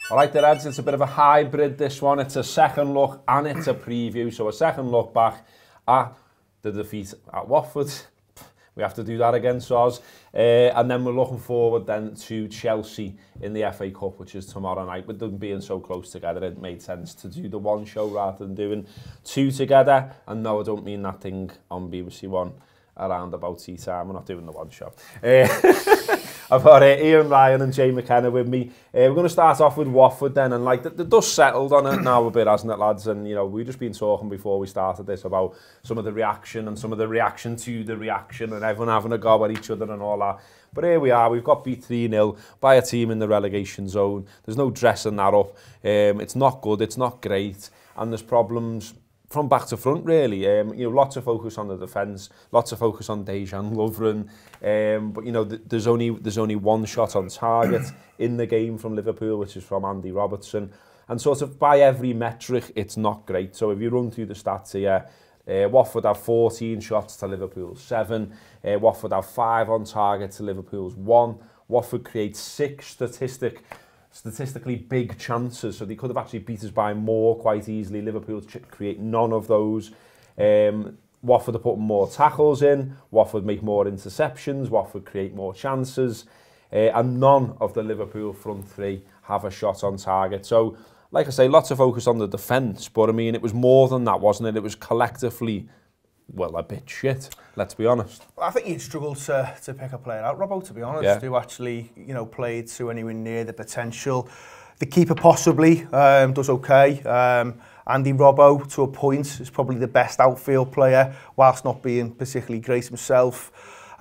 All right, the Reds, it's a bit of a hybrid, this one. It's a second look and it's a preview. So a second look back at the defeat at Watford. We have to do that again, Soz. And then we're looking forward then to Chelsea in the FA Cup, which is tomorrow night. With them being so close together, it made sense to do the one show rather than doing two together. And no, I don't mean that thing on BBC One around about tea time. We're not doing the one show. I've got Ian Ryan and Jay McKenna with me. We're going to start off with Watford then, and like the dust settled on it now a bit, hasn't it, lads? And you know, we've just been talking before we started this about some of the reaction and some of the reaction to the reaction, and everyone having a go at each other and all that. But here we are, we've got beat 3-0 by a team in the relegation zone. There's no dressing that up. It's not good, it's not great, and there's problems from back to front, really. You know, lots of focus on the defence, lots of focus on Dejan Lovren. But you know, there's only one shot on target in the game from Liverpool, which is from Andy Robertson. And sort of by every metric, it's not great. So if you run through the stats here, Watford have 14 shots to Liverpool's 7. Watford have 5 on target to Liverpool's 1. Watford creates 6 statistically big chances, so they could have actually beat us by more quite easily. Liverpool create none of those. Watford are putting more tackles in, Watford make more interceptions, Watford create more chances, and none of the Liverpool front three have a shot on target. So, like I say, lots of focus on the defence, but I mean, it was more than that, wasn't it? It was collectively, well, a bit shit, let's be honest. I think you'd struggle to pick a player out, Robbo, to be honest, who actually, you know, played to anywhere near the potential. The keeper possibly does okay. Andy Robbo, to a point, is probably the best outfield player, whilst not being particularly great himself.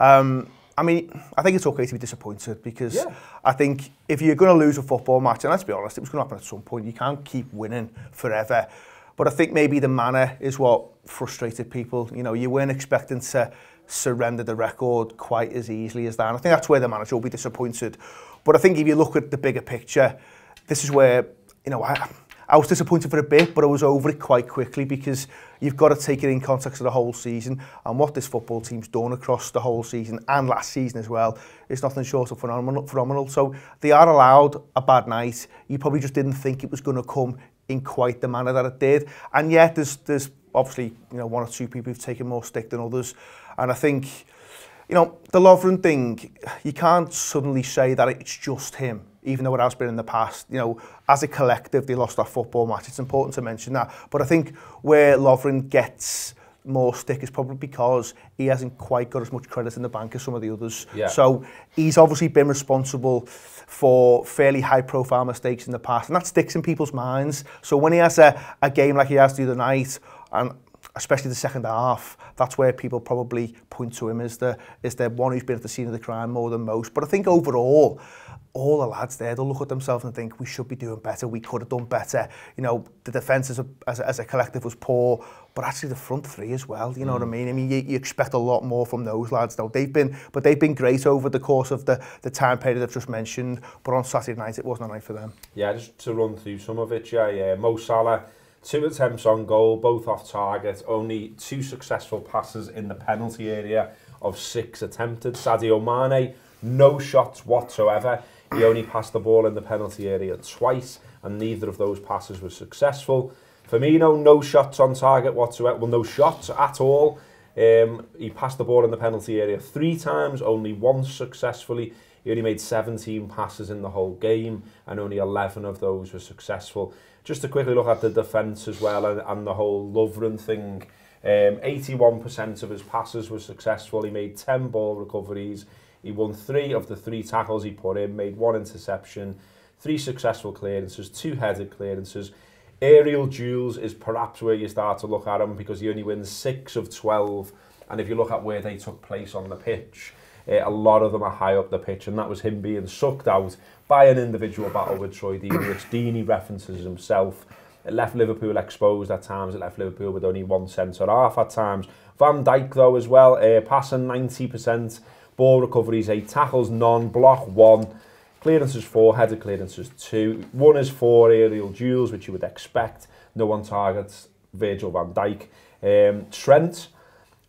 I mean, I think it's okay to be disappointed, because I think if you're going to lose a football match, and let's be honest, it was going to happen at some point, you can't keep winning forever. But I think maybe the manner is what frustrated people. You know, you weren't expecting to surrender the record quite as easily as that. And I think that's where the manager will be disappointed. But I think if you look at the bigger picture, this is where, you know, I was disappointed for a bit, but I was over it quite quickly, because you've got to take it in context of the whole season. And what this football team's done across the whole season and last season as well is nothing short of phenomenal. So they are allowed a bad night. You probably just didn't think it was going to come in quite the manner that it did. And yet there's obviously, you know, one or two people who've taken more stick than others. And I think, you know, the Lovren thing, you can't suddenly say that it's just him, even though it has been in the past. You know, as a collective, they lost that football match. It's important to mention that. But I think where Lovren gets more stick is probably because he hasn't quite got as much credit in the bank as some of the others. Yeah. So he's obviously been responsible for fairly high-profile mistakes in the past, and that sticks in people's minds. So when he has a game like he has the other night, and especially the second half, that's where people probably point to him as the one who's been at the scene of the crime more than most. But I think overall, all the lads there, they'll look at themselves and think, we should be doing better, we could have done better. You know, the defence as a collective was poor, but actually the front three as well, you know what I mean? I mean, you expect a lot more from those lads, though. They've been great over the course of the time period I've just mentioned, but on Saturday night, it wasn't a night for them. Yeah, just to run through some of it, Mo Salah, 2 attempts on goal, both off target, only 2 successful passes in the penalty area of 6 attempted. Sadio Mane, no shots whatsoever. He only passed the ball in the penalty area twice, and neither of those passes were successful. Firmino, no shots on target whatsoever. Well, no shots at all. He passed the ball in the penalty area 3 times, only once successfully. He only made 17 passes in the whole game, and only 11 of those were successful. Just to quickly look at the defence as well, and the whole Lovren thing. 81% of his passes were successful. He made 10 ball recoveries. He won 3 of the 3 tackles he put in, made 1 interception, 3 successful clearances, 2 headed clearances. Aerial duels is perhaps where you start to look at him, because he only wins 6 of 12. And if you look at where they took place on the pitch, a lot of them are high up the pitch, and that was him being sucked out by an individual battle with Troy Deeney, which Deeney references himself. It left Liverpool exposed at times. It left Liverpool with only 1 centre-half at times. Van Dijk, though, as well, passing 90%. Ball recoveries 8, tackles none, block 1, clearances 4, headed clearances 2. 1 is 4 aerial duels, which you would expect. No one targets Virgil van Dijk. Trent,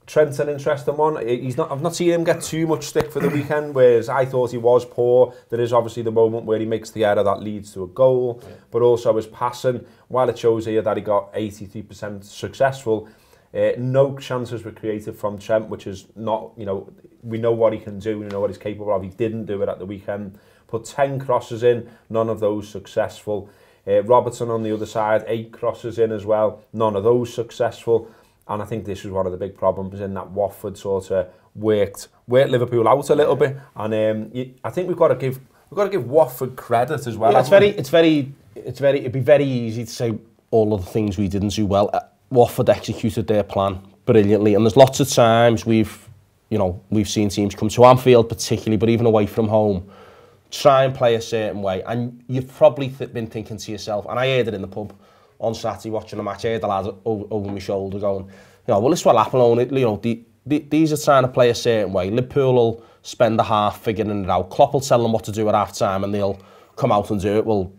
Trent's an interesting one. I've not seen him get too much stick for the weekend, whereas I thought he was poor. There is obviously the moment where he makes the error that leads to a goal, but also his passing, while it shows here that he got 83% successful, no chances were created from Trent, which is not, we know what he can do, we know what he's capable of. He didn't do it at the weekend. Put 10 crosses in, none of those successful. Robertson on the other side, 8 crosses in as well, none of those successful. And I think this was one of the big problems in that Watford sort of worked Liverpool out a little bit. And I think we've got to give Watford credit as well. Yeah, it'd be very easy to say all of the things we didn't do well. Watford executed their plan brilliantly, and there's lots of times we've seen teams come to Anfield particularly, but even away from home, try and play a certain way, and you've probably been thinking to yourself, and I heard it in the pub on Saturday watching the match, I heard the lads over my shoulder going, well, this will happen, these are trying to play a certain way. Liverpool will spend a half figuring it out. Klopp will tell them what to do at half time and they'll come out and do it. Well,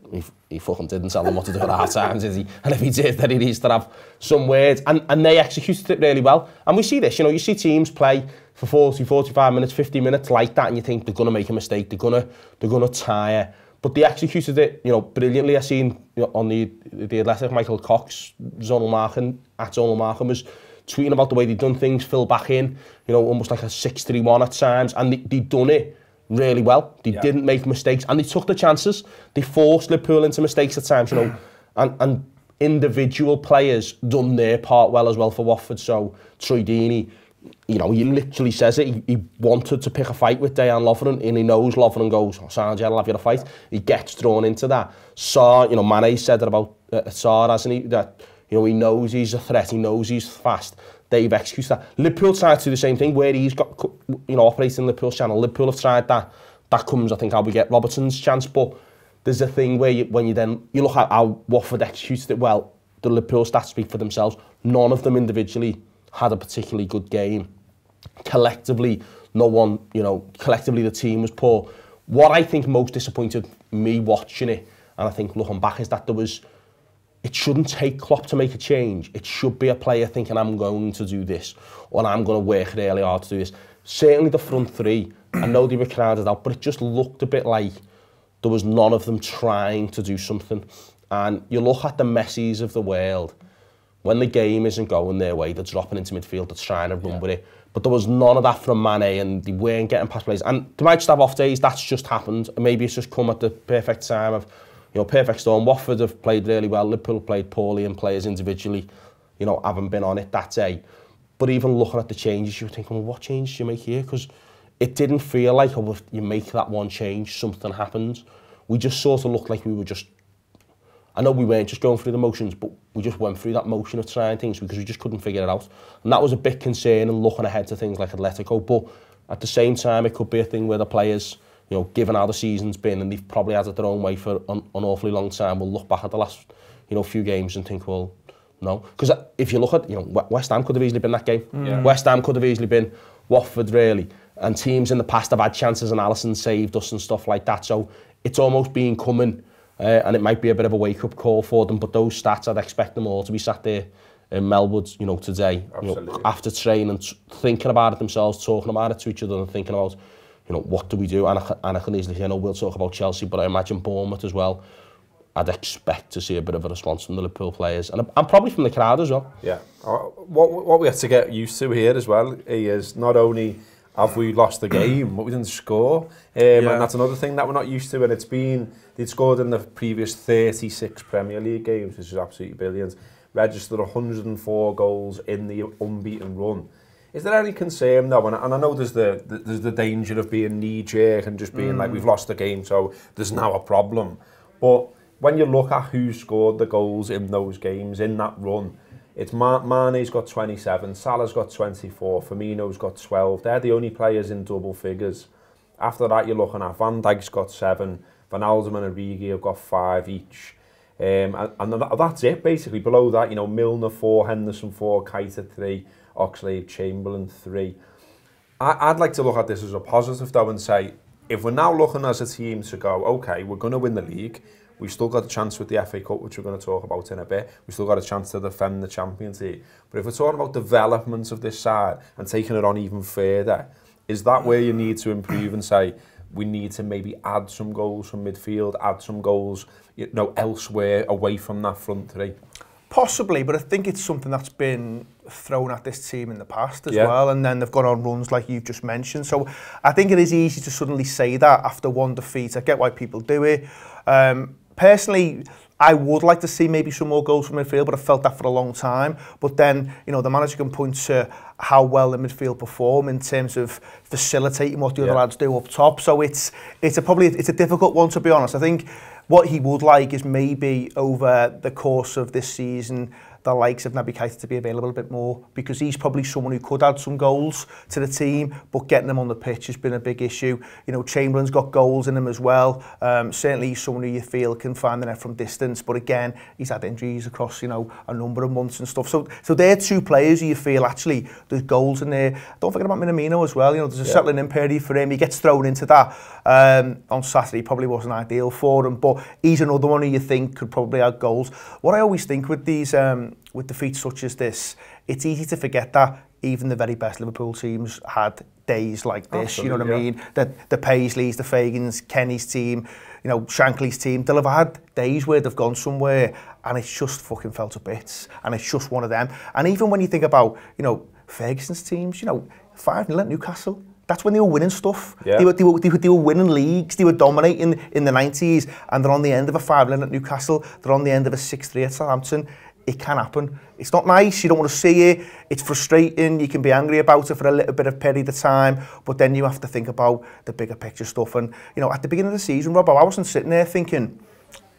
he fucking didn't tell them what to do at half time, did he? And if he did, then he needs to have some words. And they executed it really well. And we see this, you see teams play for 40, 45 minutes, 50 minutes like that, and you think they're going to make a mistake, they're going to tire. But they executed it, brilliantly. I seen on the Athletic, Michael Cox, zonal marking was tweeting about the way they'd done things, fill back in, almost like a 6-3-1 at times, and they'd done it really well. They didn't make mistakes, and they took the chances. They forced Liverpool into mistakes at times, and individual players done their part well as well for Watford. So Troy Deeney, he literally says it. He wanted to pick a fight with Dejan Lovren, and he knows Lovren goes, Sanjay, I'll have you in a fight. He gets drawn into that. Mane said it about Sarr, hasn't he? That, he knows he's a threat, he knows he's fast. They've executed that. Liverpool tried to do the same thing, where he's got, operating Liverpool's channel. Liverpool have tried that. That comes, I think, how we get Robertson's chance. But there's a thing where when you look at how Watford executed it well, the Liverpool stats speak for themselves. None of them individually had a particularly good game. Collectively, collectively the team was poor. What I think most disappointed me watching it, and I think looking back, is that it shouldn't take Klopp to make a change. It should be a player thinking, I'm going to do this, or I'm going to work really hard to do this. Certainly the front three, I know they were crowded out, but it just looked a bit like there was none of them trying to do something. And you look at the Messis of the world, when the game isn't going their way, they're dropping into midfield, they're trying to run with it. But there was none of that from Mane, and they weren't getting past plays. And they might just have off days, that's just happened. Maybe it's just come at the perfect time of, perfect storm. Watford have played really well, Liverpool played poorly, and players individually, haven't been on it that day. But even looking at the changes, you're thinking, well, what changes do you make here? Because it didn't feel like, if you make that one change, something happens. We just sort of looked like we were just, I know we weren't just going through the motions, but we just went through that motion of trying things because we just couldn't figure it out. And that was a bit concerning, looking ahead to things like Atletico. But at the same time, it could be a thing where the players, given how the season's been, and they've probably had it their own way for an awfully long time, will look back at the last, few games and think, well, no. Because if you look at, West Ham could have easily been that game. Yeah. West Ham could have easily been Watford, really. And teams in the past have had chances, and Alisson saved us and stuff like that. So it's almost been coming, and it might be a bit of a wake-up call for them. But those stats, I'd expect them all to be sat there in Melwood, today, after training, thinking about it themselves, talking about it to each other, and thinking about, what do we do? And I can easily say, we'll talk about Chelsea, but I imagine Bournemouth as well. I'd expect to see a bit of a response from the Liverpool players, and probably from the crowd as well. Yeah. What we have to get used to here as well is not only have we lost the game, but we didn't score. And that's another thing that we're not used to. And they'd scored in the previous 36 Premier League games, which is absolutely brilliant. Registered 104 goals in the unbeaten run. Is there any concern though? And I know there's the danger of being knee-jerk and just being like, we've lost the game, so there's now a problem. But when you look at who scored the goals in those games, in that run, it's Mane's got 27, Salah's got 24, Firmino's got 12. They're the only players in double figures. After that, you're looking at Van Dijk's got 7, Van Alden and Origi have got 5 each. And that's it, basically. Below that, Milner 4, Henderson 4, Keita 3, Oxlade-Chamberlain 3. I'd like to look at this as a positive, though, and say, if we're now looking as a team to go, okay, we're going to win the league, We've still got a chance with the FA Cup, which we're going to talk about in a bit. We've still got a chance to defend the Champions League. But if we're talking about development of this side and taking it on even further, is that where you need to improve and say, we need to maybe add some goals from midfield, add some goals, you know, elsewhere away from that front three? Possibly, but I think it's something that's been thrown at this team in the past as well, and then they've gone on runs like you've just mentioned. So I think it is easy to suddenly say that after one defeat. I get why people do it. Personally, I would like to see maybe some more goals from midfield, but I've felt that for a long time. But then, you know, the manager can point to how well the midfield perform in terms of facilitating what the other lads do up top. So it's a difficult one, to be honest. I think what he would like is maybe over the course of this season, the likes of Naby Keita to be available a bit more, because he's probably someone who could add some goals to the team, but getting him on the pitch has been a big issue. You know, Chamberlain's got goals in him as well. Certainly he's someone who you feel can find the net from distance, but again, he's had injuries across, you know, a number of months and stuff. So they're two players who you feel actually there's goals in there. Don't forget about Minamino as well. You know, there's a settling in period for him. He gets thrown into that on Saturday. Probably wasn't ideal for him, but he's another one who you think could probably add goals. What I always think with these with defeats such as this, it's easy to forget that even the very best Liverpool teams had days like this. Absolutely, you know what I mean? The Paisleys, the Fagans, Kenny's team, you know, Shankly's team, they'll have had days where they've gone somewhere and it's just fucking fell to bits, and it's just one of them. And even when you think about, you know, Ferguson's teams, you know, 5-0 at Newcastle, that's when they were winning stuff. Yeah. They were winning leagues. They were dominating in the 90s, and they're on the end of a 5-0 at Newcastle. They're on the end of a 6-3 at Southampton. It can happen. It's not nice. You don't want to see it. It's frustrating. You can be angry about it for a little bit of period of time, but then you have to think about the bigger picture stuff. And, you know, at the beginning of the season, Robbo, I wasn't sitting there thinking,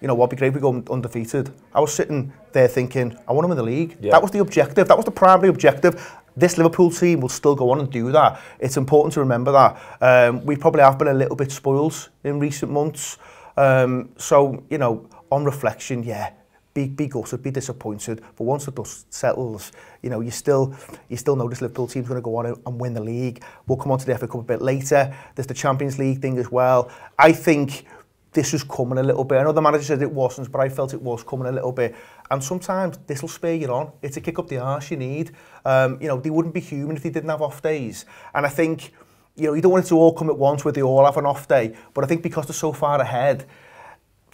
you know, what'd be great if we go undefeated. I was sitting there thinking, I want them in the league. Yeah. That was the objective. That was the primary objective. This Liverpool team will still go on and do that. It's important to remember that. We probably have been a little bit spoiled in recent months. So, you know, on reflection, yeah, be gutted, be disappointed. But once the dust settles, you know, you still know this Liverpool team's going to go on and win the league. We'll come on to the FA Cup a bit later. There's the Champions League thing as well. I think this was coming a little bit. I know the manager said it wasn't, but I felt it was coming a little bit. And sometimes this will spur you on. It's a kick up the arse you need. You know, they wouldn't be human if they didn't have off days. And I think, you know, you don't want it to all come at once where they all have an off day. But I think because they're so far ahead,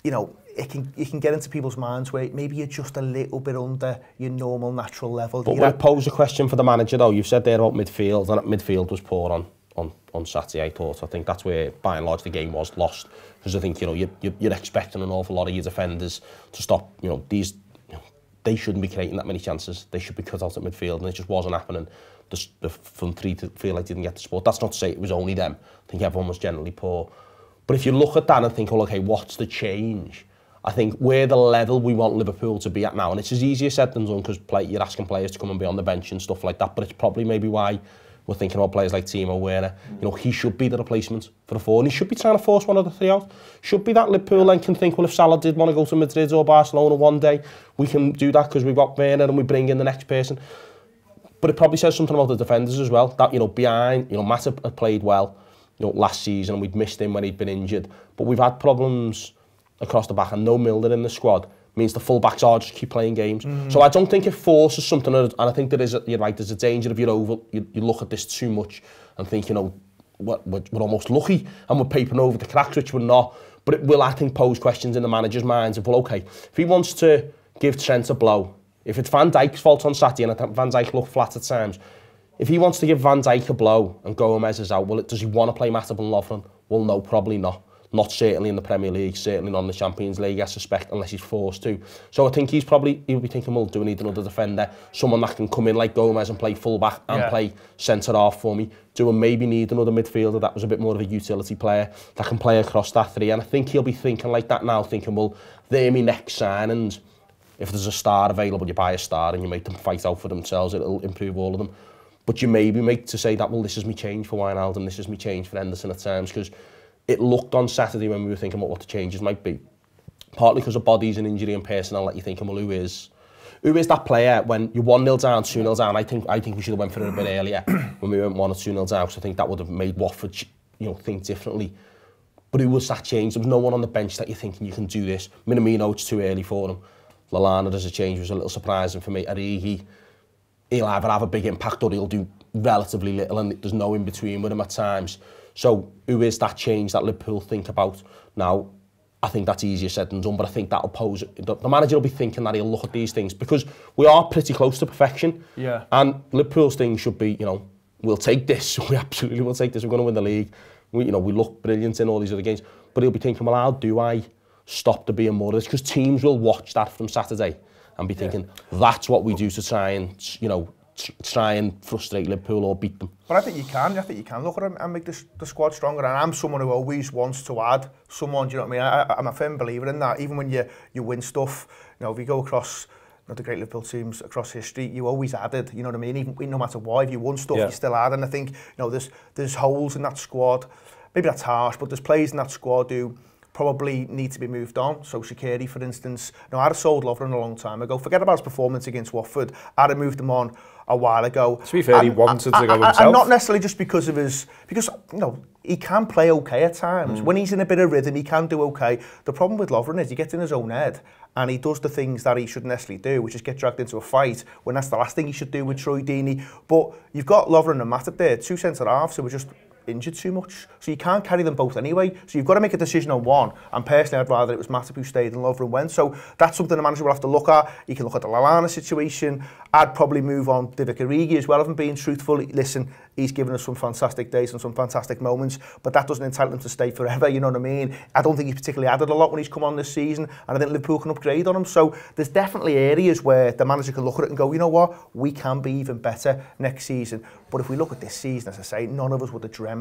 you know, it can get into people's minds where maybe you're just a little bit under your normal, natural level. But when I pose a question for the manager, though, you've said there about midfield, and midfield was poor on Saturday, I thought. I think that's where, by and large, the game was lost. Because I think, you know, you're expecting an awful lot of your defenders to stop, you know, they shouldn't be creating that many chances. They should be cut out at midfield, and it just wasn't happening. The front three to feel like didn't get the support. That's not to say it was only them. I think everyone was generally poor. But if you look at that and think, well, okay, what's the change? I think we're the level we want Liverpool to be at now. And it's as easier said than done because you're asking players to come and be on the bench and stuff like that. But it's probably maybe why we're thinking about players like Timo Werner. You know, he should be the replacement for the four, and he should be trying to force one of the three out. Should be that Liverpool then can think, well, if Salah did want to go to Madrid or Barcelona one day, we can do that because we've got Werner and we bring in the next person. But it probably says something about the defenders as well. That, you know, behind, you know, Matip had played well, you know, last season, and we'd missed him when he'd been injured. But we've had problems across the back, and no Milner in the squad means the full-backs are just keep playing games. So I don't think it forces something, and I think there is, you're right, there's a danger if you look at this too much and think, you know, we're almost lucky and we're papering over the cracks, which we're not. But it will, I think, pose questions in the manager's minds of, well, okay, if he wants to give Trent a blow, if it's Van Dijk's fault on Saturday, and I think Van Dijk looked flat at times, if he wants to give Van Dijk a blow and Gomez is out, well, does he want to play Matip and Lovren? Well, no, probably not. Not certainly in the Premier League, certainly not in the Champions League, I suspect, unless he's forced to. So I think he'll be thinking, well, do we need another defender? Someone that can come in like Gomez and play full-back and play centre-half for me. Do we maybe need another midfielder that was a bit more of a utility player that can play across that three? And I think he'll be thinking like that now, thinking, well, they're my next signings. If there's a star available, you buy a star and you make them fight out for themselves, it'll improve all of them. But you maybe make to say that, well, this is my change for Wijnaldum, this is my change for Henderson at times, because it looked on Saturday when we were thinking about what the changes might be, partly because of bodies and injury and personnel, that you're thinking, well, who is that player when you're 1-0 down, 2-0 down? I think we should have went for it a bit earlier when we went 1 or 2-0 down, because I think that would have made Watford, you know, think differently. But it was that change. There was no one on the bench that you're thinking you can do this. Minamino, it's too early for him. Lallana as a change was a little surprising for me. Origi, he'll either have a big impact or he'll do relatively little, and there's no in between with him at times. So who is that change that Liverpool think about? Now, I think that's easier said than done, but I think that'll pose... The manager will be thinking that he'll look at these things because we are pretty close to perfection. Yeah. And Liverpool's thing should be, you know, we'll take this. We absolutely will take this. We're going to win the league. We look brilliant in all these other games. But he'll be thinking, well, how do I stop there being more of this? Because teams will watch that from Saturday and be thinking, that's what we do to try and, you know, try and frustrate Liverpool or beat them. But I think you can look at them and make the squad stronger. And I'm someone who always wants to add someone, do you know what I mean? I'm a firm believer in that. Even when you win stuff, you know, if you go across the great Liverpool teams across history, you always added, you know what I mean? Even no matter what, if you won stuff, you still add. And I think, you know, there's holes in that squad. Maybe that's harsh, but there's players in that squad who probably need to be moved on. So Shaqiri, for instance, you know, I'd have sold Lovren a long time ago. Forget about his performance against Watford. I'd have moved him on a while ago. To be fair, he wanted to go himself. And not necessarily just because of because, you know, he can play okay at times. When he's in a bit of rhythm, he can do okay. The problem with Lovren is he gets in his own head and he does the things that he shouldn't necessarily do, which is get dragged into a fight when that's the last thing he should do with Troy Deeney. But you've got Lovren and Matip there, two centre-halves who were just injured too much, so you can't carry them both anyway, so you've got to make a decision on one, and personally I'd rather it was Matip who stayed and Lovren went. So that's something the manager will have to look at. You can look at the Lallana situation. I'd probably move on Divock Origi as well, if I'm being truthful. Listen, he's given us some fantastic days and some fantastic moments, but that doesn't entitle him to stay forever, you know what I mean? I don't think he's particularly added a lot when he's come on this season, and I think Liverpool can upgrade on him. So there's definitely areas where the manager can look at it and go, you know what, we can be even better next season. But if we look at this season, as I say, none of us would have dreamt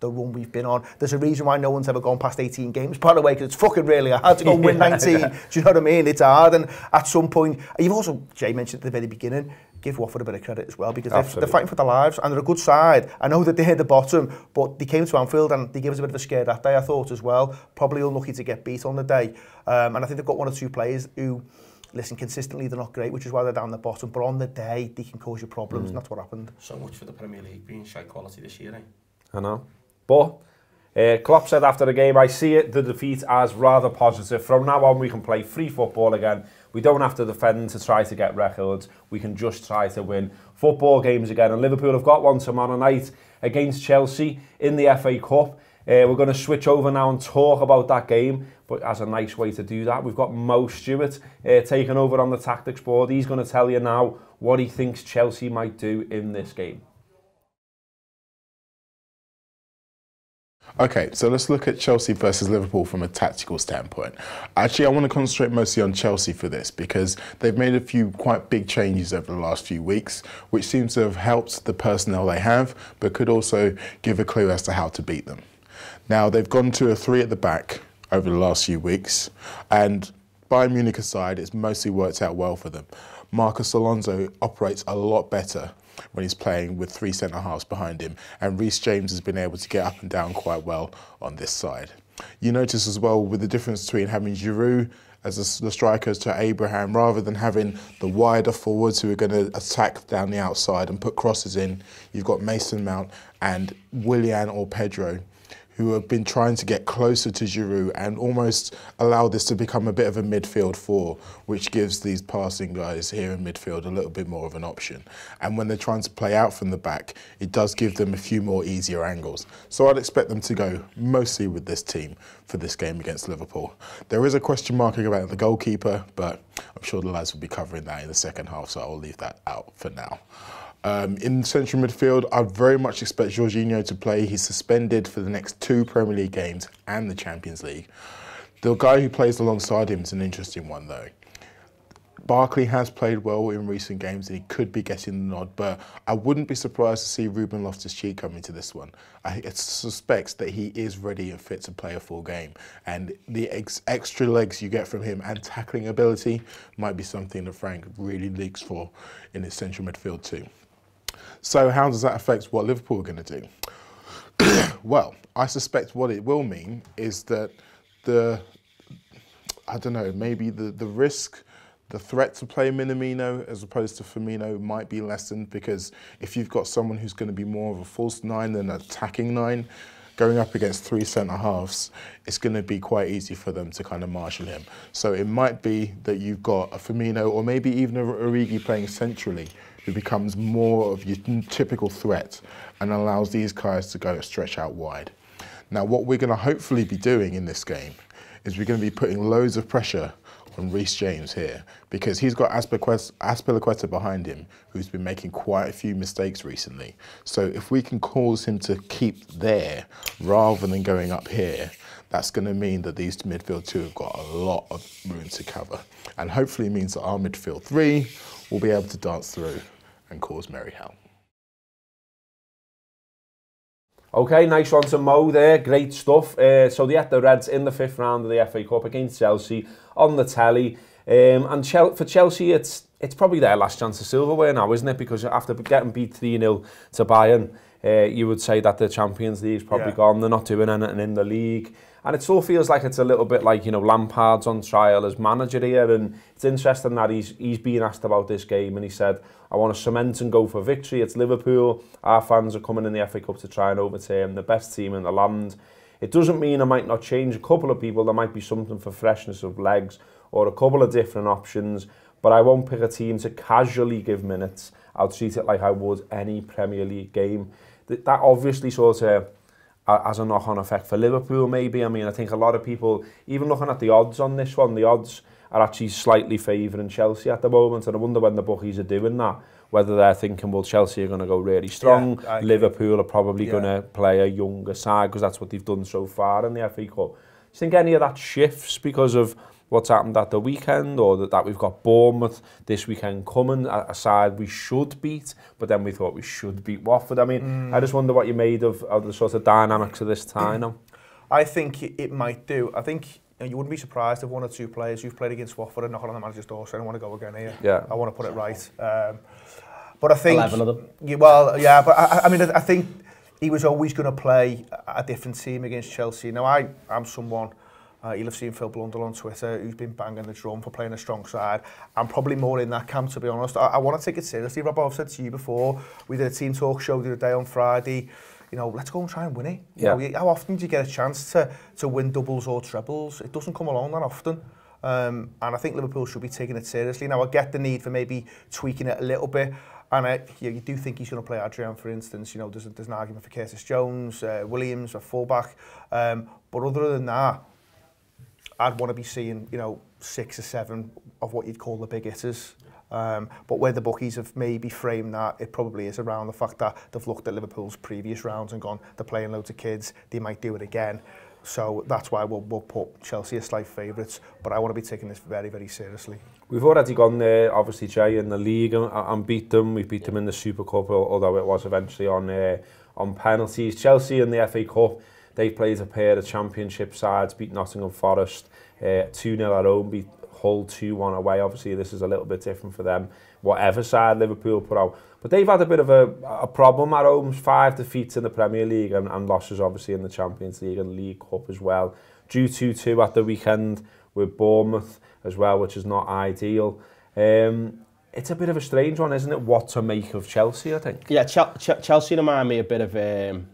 the run we've been on. There's a reason why no one's ever gone past 18 games, by the way, because it's fucking really hard to go win 19. Do you know what I mean? It's hard, and at some point, you've also, Jay mentioned at the very beginning, give Watford a bit of credit as well, because they're fighting for their lives and they're a good side. I know that they hit the bottom, but they came to Anfield and they gave us a bit of a scare that day, I thought, as well. Probably unlucky to get beat on the day. And I think they've got one or two players who, listen, consistently they're not great, which is why they're down the bottom, but on the day they can cause you problems, and that's what happened. So much for the Premier League being shy quality this year, eh? I know. But Klopp said after the game, I see the defeat as rather positive. From now on we can play free football again. We don't have to defend to try to get records. We can just try to win football games again. And Liverpool have got one tomorrow night against Chelsea in the FA Cup. We're going to switch over now and talk about that game. But as a nice way to do that, we've got Mo Stewart taking over on the tactics board. He's going to tell you now what he thinks Chelsea might do in this game. Okay, so let's look at Chelsea versus Liverpool from a tactical standpoint. Actually, I want to concentrate mostly on Chelsea for this because they've made a few quite big changes over the last few weeks, which seems to have helped the personnel they have, but could also give a clue as to how to beat them. Now, they've gone to a 3 at the back over the last few weeks, and Bayern Munich aside, it's mostly worked out well for them. Marcos Alonso operates a lot better when he's playing with 3 centre-halves behind him, and Reece James has been able to get up and down quite well on this side. You notice as well with the difference between having Giroud as the strikers to Abraham, rather than having the wider forwards who are going to attack down the outside and put crosses in, you've got Mason Mount and Willian or Pedro, who have been trying to get closer to Giroud and almost allow this to become a bit of a midfield 4, which gives these passing guys here in midfield a little bit more of an option. And when they're trying to play out from the back, it does give them a few more easier angles. So I'd expect them to go mostly with this team for this game against Liverpool. There is a question mark about the goalkeeper, but I'm sure the lads will be covering that in the second half, so I'll leave that out for now. In central midfield, I'd very much expect Jorginho to play. He's suspended for the next 2 Premier League games and the Champions League. The guy who plays alongside him is an interesting one, though. Barkley has played well in recent games and he could be getting the nod, but I wouldn't be surprised to see Ruben Loftus-Cheek come into this one. I suspect that he is ready and fit to play a full game, and the extra legs you get from him and tackling ability might be something that Frank really leaks for in his central midfield too. So how does that affect what Liverpool are going to do? Well, I suspect what it will mean is that maybe the risk, the threat to play Minamino as opposed to Firmino might be lessened, because if you've got someone who's going to be more of a false 9 than an attacking 9, going up against 3 centre-halves, it's going to be quite easy for them to kind of marshal him. So it might be that you've got a Firmino or maybe even a Origi playing centrally, who becomes more of your typical threat and allows these guys to go stretch out wide. Now, what we're going to hopefully be doing in this game is we're going to be putting loads of pressure on Reece James here, because he's got Azpilicueta behind him, who's been making quite a few mistakes recently. So if we can cause him to keep there rather than going up here, that's going to mean that these midfield two have got a lot of room to cover, and hopefully means that our midfield three will be able to dance through and cause merry hell. Okay, nice one to Mo there, great stuff. So the Reds in the 5th round of the FA Cup against Chelsea on the telly. And for Chelsea, it's probably their last chance of silverware now, isn't it? Because after getting beat 3-0 to Bayern, you would say that the Champions League's probably gone. They're not doing anything in the league. And it still feels like it's a little bit like, you know, Lampard's on trial as manager here. And it's interesting that he's being asked about this game and he said, I want to cement and go for victory. It's Liverpool. Our fans are coming in the FA Cup to try and overturn the best team in the land. It doesn't mean I might not change a couple of people. There might be something for freshness of legs or a couple of different options. But I won't pick a team to casually give minutes. I'll treat it like I would any Premier League game. That obviously sort of has a knock-on effect for Liverpool, maybe. I mean, I think a lot of people, even looking at the odds on this one, the odds are actually slightly favouring Chelsea at the moment, and I wonder when the bookies are doing that, whether they're thinking, well, Chelsea are going to go really strong, Liverpool are probably going to play a younger side, because that's what they've done so far in the FA Cup. Do you think any of that shifts because of what's happened at the weekend, or that we've got Bournemouth this weekend coming, a side we should beat, but then we thought we should beat Watford? I mean, I just wonder what you made of the sort of dynamics of this tie now. I think it might do. I think you wouldn't be surprised if 1 or 2 players who've played against Watford are knocking on the manager's door saying, I want to go again here. Yeah. I want to put it right. But I think... 11 of them. But I mean, I think he was always going to play a different team against Chelsea. Now, I'm someone... you'll have seen Phil Blundell on Twitter, who's been banging the drum for playing a strong side. I'm probably more in that camp, to be honest. I want to take it seriously, Rob. I've said to you before, we did a team talk show the other day on Friday. You know, let's go and try and win it. You know, how often do you get a chance to win doubles or trebles? It doesn't come along that often. And I think Liverpool should be taking it seriously. Now, I get the need for maybe tweaking it a little bit. And you do think he's going to play Adrian, for instance. You know, there's an argument for Curtis Jones, Williams, a fullback. But other than that, I'd want to be seeing, you know, 6 or 7 of what you'd call the big hitters. But where the bookies have maybe framed that, it probably is around the fact that they've looked at Liverpool's previous rounds and gone, they're playing loads of kids, they might do it again. So that's why we'll put Chelsea as slight favourites. But I want to be taking this very, very seriously. We've already gone there, obviously, Jay, in the league and beat them. We beat them in the Super Cup, although it was eventually on penalties. Chelsea in the FA Cup, they played a pair of championship sides, beat Nottingham Forest 2-0 at home, beat Hull 2-1 away. Obviously, this is a little bit different for them, whatever side Liverpool put out. But they've had a bit of a problem at home, 5 defeats in the Premier League and losses, obviously, in the Champions League and League Cup as well. Drew 2-2 at the weekend with Bournemouth as well, which is not ideal. It's a bit of a strange one, isn't it, what to make of Chelsea, I think? Yeah, Chelsea remind me a bit of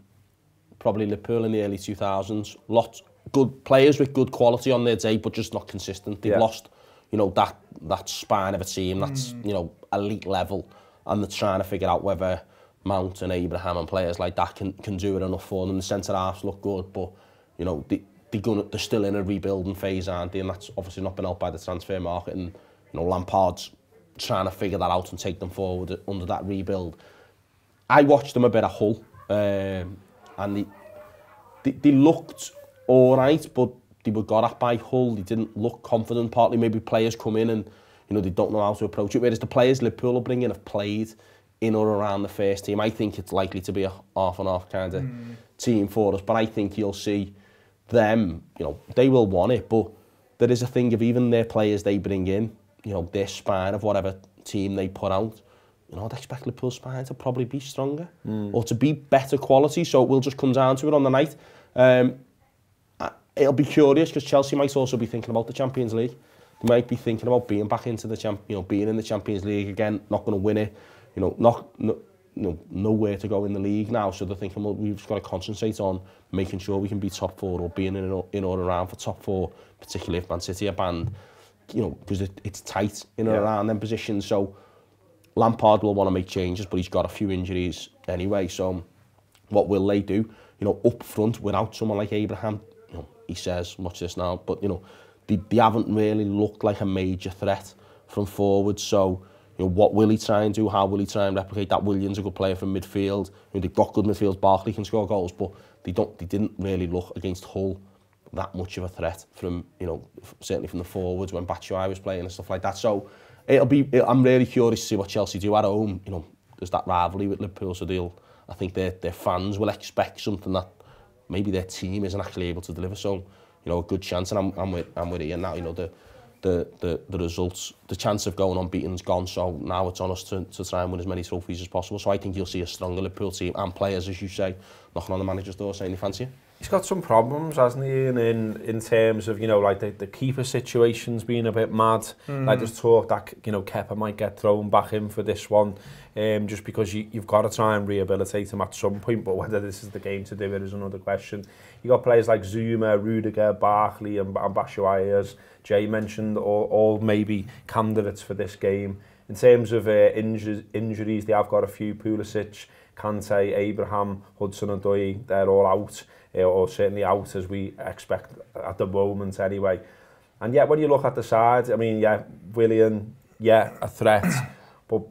probably Liverpool in the early 2000s. Lots good players with good quality on their day, but just not consistent. They've lost, you know, that spine of a team that's, you know, elite level, and they're trying to figure out whether Mount and Abraham and players like that can do it enough for them. The centre halves look good, but you know they're still in a rebuilding phase, aren't they? And that's obviously not been helped by the transfer market. And you know, Lampard's trying to figure that out and take them forward under that rebuild. I watched them a bit at Hull, and they looked all right, but they were got at by Hull. They didn't look confident. Partly maybe players come in and you know they don't know how to approach it. Whereas the players Liverpool will bring in have played in or around the first team. I think it's likely to be a half and half kind of team for us. But I think you'll see them. You know they will want it, but there is a thing of even their players they bring in. You know their spine of whatever team they put out. You know I'd expect Liverpool's spine to probably be stronger or to be better quality. So it will just come down to it on the night. It'll be curious because Chelsea might also be thinking about the Champions League. They might be thinking about being back into the being in the Champions League again. Not going to win it, you know, nowhere to go in the league now, so they're thinking, well, we've just got to concentrate on making sure we can be top 4 or being in or around for top 4, particularly if Man City are banned, because it's tight in and around them positions. So Lampard will want to make changes, but he's got a few injuries anyway. So what will they do? Up front without someone like Abraham, he says, watch this now, but they haven't really looked like a major threat from forward. So what will he try and do? How will he try and replicate that? Williams a good player from midfield. They've got good midfields. Barkley can score goals, but they didn't really look against Hull that much of a threat from certainly from the forwards when Batshuayi was playing and stuff like that. So I'm really curious to see what Chelsea do at home. There's that rivalry with Liverpool, so I think their fans will expect something that maybe their team isn't actually able to deliver. So a good chance, and I'm with Ian now. The results, the chance of going unbeaten's gone, so now it's on us to try and win as many trophies as possible. So I think you'll see a stronger Liverpool team and players, as you say, knocking on the manager's door saying they fancy it. He's got some problems, hasn't he, in terms of, like the keeper situation's been a bit mad. Like there's talk that, Kepa might get thrown back in for this one, just because you've got to try and rehabilitate him at some point, but whether this is the game to do it is another question. You got players like Zuma, Rudiger, Barkley and Batshuayi, as Jay mentioned, all maybe candidates for this game. In terms of injuries, they have got a few: Pulisic, Kante, Abraham, Hudson-Odoi, they're all out, or certainly out as we expect at the moment anyway. And yet when you look at the side, I mean, Willian, a threat, but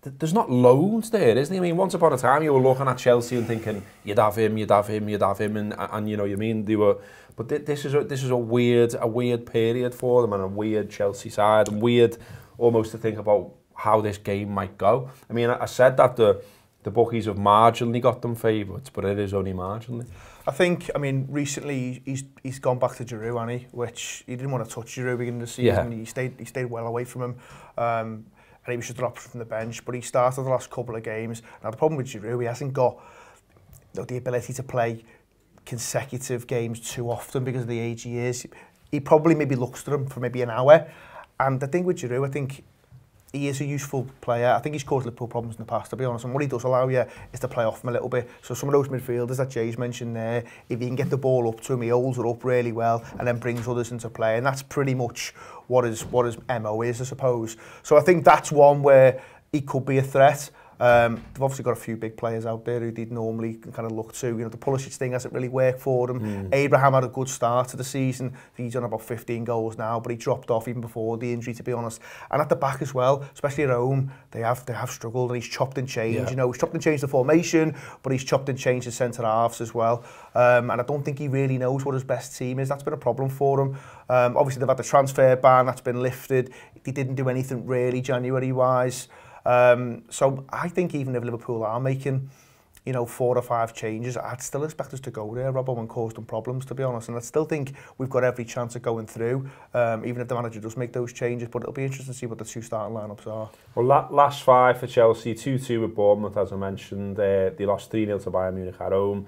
there's not loads there, isn't there? I mean, once upon a time you were looking at Chelsea and thinking, you'd have him, and you mean, they were... But this is a weird period for them, and a weird Chelsea side, and weird almost to think about how this game might go. I mean, I said that the bookies have marginally got them favourites, but it is only marginally. I think, recently he's gone back to Giroud, hasn't he? Which he didn't want to touch Giroud beginning of the season. Yeah. He stayed well away from him. And he was just dropped from the bench, but he started the last couple of games. Now the problem with Giroud, he hasn't got the ability to play consecutive games too often because of the age he is. He probably maybe looks to them for maybe an hour. And the thing with Giroud, I think he is a useful player. I think he's caused Liverpool problems in the past, to be honest. And what he does allow you is to play off him a little bit. So some of those midfielders that Jay's mentioned there, if you can get the ball up to him, he holds it up really well and then brings others into play. And that's pretty much what his MO is, I suppose. So I think that's one where he could be a threat. They've obviously got a few big players out there who they'd normally kind of look to. The Pulisic thing hasn't really worked for them. Abraham had a good start to the season. I think he's done about 15 goals now, but he dropped off even before the injury, to be honest. And at the back as well, especially at home, they have struggled, and he's chopped and changed. He's chopped and changed the formation, but he's chopped and changed the centre halves as well. And I don't think he really knows what his best team is. That's been a problem for him. Obviously, they've had the transfer ban that's been lifted. They didn't do anything really January-wise. So I think even if Liverpool are making, 4 or 5 changes, I'd still expect us to go there, Robbo, and cause them problems, to be honest. And I still think we've got every chance of going through, even if the manager does make those changes. But it'll be interesting to see what the 2 starting lineups are. Well, last 5 for Chelsea, 2-2 with Bournemouth, as I mentioned. They lost 3-0 to Bayern Munich at home.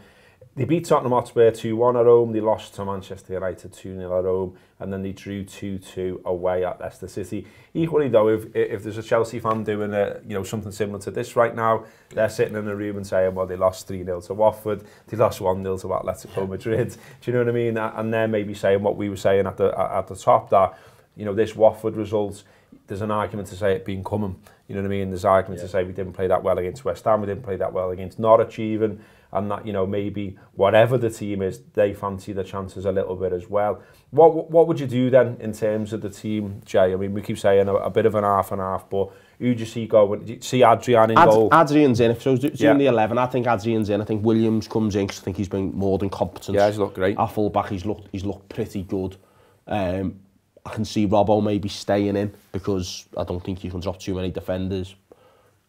They beat Tottenham Hotspur 2-1 at home. They lost to Manchester United 2-0 at home, and then they drew 2-2 away at Leicester City. Equally, though, if there's a Chelsea fan doing something similar to this right now, they're sitting in a room and saying, well, they lost 3-0 to Watford, they lost 1-0 to Atletico Madrid. Do you know what I mean? And they're maybe saying what we were saying at the top, that this Watford result, there's an argument to say it being coming. You know what I mean? There's an argument to say we didn't play that well against West Ham, we didn't play that well against Norwich even. And that, maybe whatever the team is, they fancy the chances a little bit as well. What would you do then in terms of the team, Jay? I mean, we keep saying a bit of an half and half, but who do you see going? Do you see Adrian in goal? Adrian's in. If so, doing the 11, I think Adrian's in. I think Williams comes in because I think he's been more than competent. Yeah, he's looked great. Our full-back, he's looked pretty good. I can see Robbo maybe staying in because I don't think you can drop too many defenders.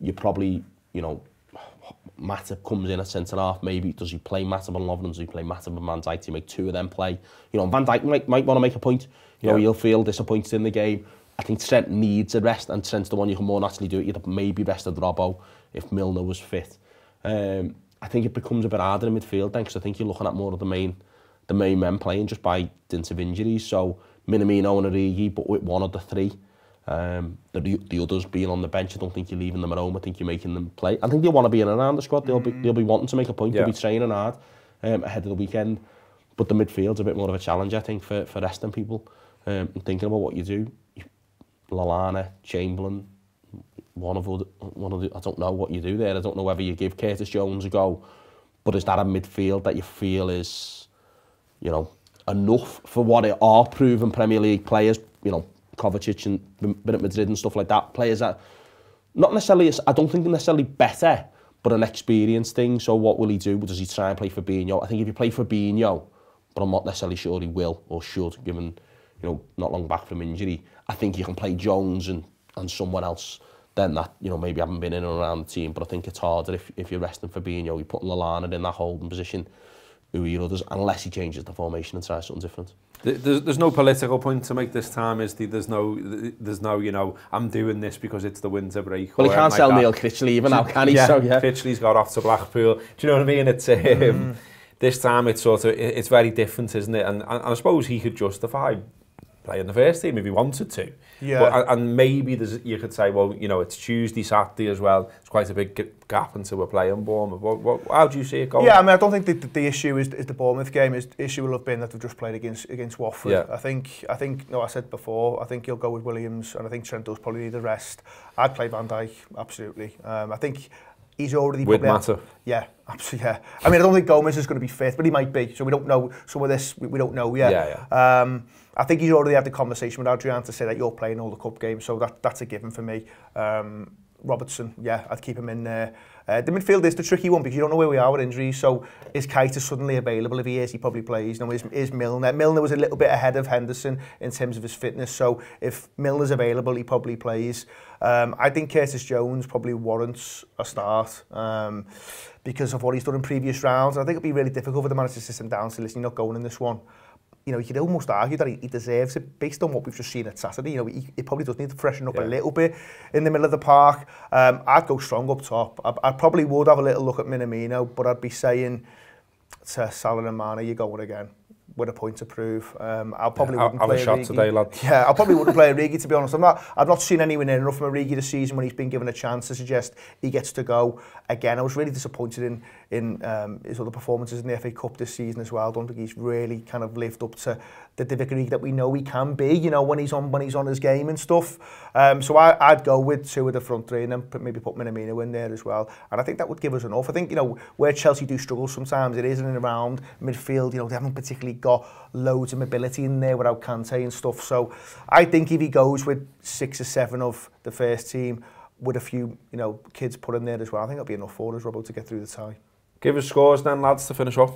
You probably, Matip comes in at centre-half, maybe. Does he play Matip and Lovren? Does he play Matip and Van Dijk to make 2 of them play? Van Dijk might want to make a point. He'll feel disappointed in the game. I think Trent needs a rest, and Trent's the one you can more naturally do it. You'd have maybe rested Robbo if Milner was fit. I think it becomes a bit harder in midfield then, because I think you're looking at more of the main men playing just by dint of injuries. So Minamino and Origi, but with one of the 3. The others being on the bench, I don't think you're leaving them at home. I think you're making them play. I think they'll want to be in and around the squad. They'll be wanting to make a point. They'll be training hard ahead of the weekend. But the midfield's a bit more of a challenge, I think, for resting people. And thinking about what you do. Lallana, Chamberlain, one of the, I don't know what you do there. I don't know whether you give Curtis Jones a go. But is that a midfield that you feel is, you know, enough for what it are proven Premier League players, you know, Kovacic and been at Madrid and stuff like that, players that, not necessarily, I don't think they're necessarily better, but an experience thing. So what will he do? Does he try and play Fabinho? I think if you play Fabinho, but I'm not necessarily sure he will or should, given, you know, not long back from injury, I think you can play Jones and someone else then that, you know, maybe haven't been in and around the team, but I think it's harder if you're resting Fabinho, you're putting Lallana in that holding position, who are your others, unless he changes the formation and tries something different. There's no political point to make this time, is there? There's no, you know, I'm doing this because it's the winter break. Well, he can't sell Neil Critchley even now, can he? Yeah, so, yeah. Critchley's got off to Blackpool. Do you know what I mean? It's this time it's sort of, it's very different, isn't it? And I suppose he could justify playing the first team if he wanted to. Yeah. But, and maybe you could say, well, you know, it's Tuesday, Saturday as well. It's quite a big gap until we're playing Bournemouth. How do you see it going? Yeah, I mean, I don't think the issue is the Bournemouth game. The issue will have been that they've just played against Watford. Yeah. I think. No, I said before. I think you'll go with Williams, and I think Trent does probably need the rest. I'd play Van Dijk, absolutely. I think he's already with Mata. Yeah, absolutely. Yeah. I mean, I don't think Gomez is going to be fit, but he might be. So we don't know some of this. We don't know yet. Yeah. I think he's already had the conversation with Adrian to say that you're playing all the cup games, so that's a given for me. Robertson, yeah, I'd keep him in there. The midfield is the tricky one because you don't know where we are with injuries. So is Keita suddenly available? If he is, he probably plays. You know, is Milner? Milner was a little bit ahead of Henderson in terms of his fitness. So if Milner's available, he probably plays. I think Curtis Jones probably warrants a start because of what he's done in previous rounds. And I think it'll be really difficult for the manager to sit him down and say, listen, you're not going in this one. You know, you could almost argue that he deserves it based on what we've just seen at Saturday. You know, he probably does need to freshen up a little bit in the middle of the park. I'd go strong up top. I probably would have a little look at Minamino, but I'd be saying to Salah and Mane, you're going again with a point to prove. I probably wouldn't play a shot Origi today, lad. Yeah, I probably wouldn't play Origi, to be honest. I've not seen anyone near enough from Origi this season when he's been given a chance to suggest he gets to go again. I was really disappointed in his other performances in the FA Cup this season as well. I don't think he's really kind of lived up to the degree that we know he can be, you know, when he's on his game and stuff. So I'd go with two of the front three and then maybe put Minamino in there as well. And I think that would give us enough. I think, you know, where Chelsea do struggle sometimes, it is in and around midfield. You know, they haven't particularly got loads of mobility in there without Kante and stuff. So I think if he goes with 6 or 7 of the first team with a few, you know, kids put in there as well, I think it'll be enough for us, Robbo, to get through the tie. Give us scores then, lads, to finish off.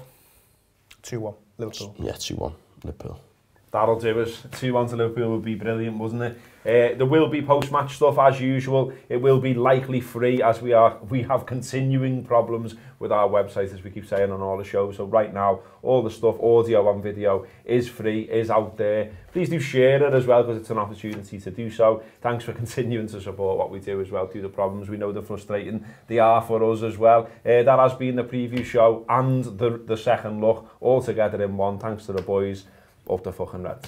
2-1, Liverpool. Yeah, 2-1, Liverpool. That'll do us. 2-1 to Liverpool would be brilliant, wasn't it? There will be post-match stuff as usual. It will be likely free as we have continuing problems with our website, as we keep saying on all the shows. So right now, all the stuff, audio and video, is free, is out there. Please do share it as well, because it's an opportunity to do so. Thanks for continuing to support what we do as well through the problems. We know they're frustrating. They are for us as well. That has been the preview show and the second look all together in one. Thanks to the boys. Up the fucking Reds.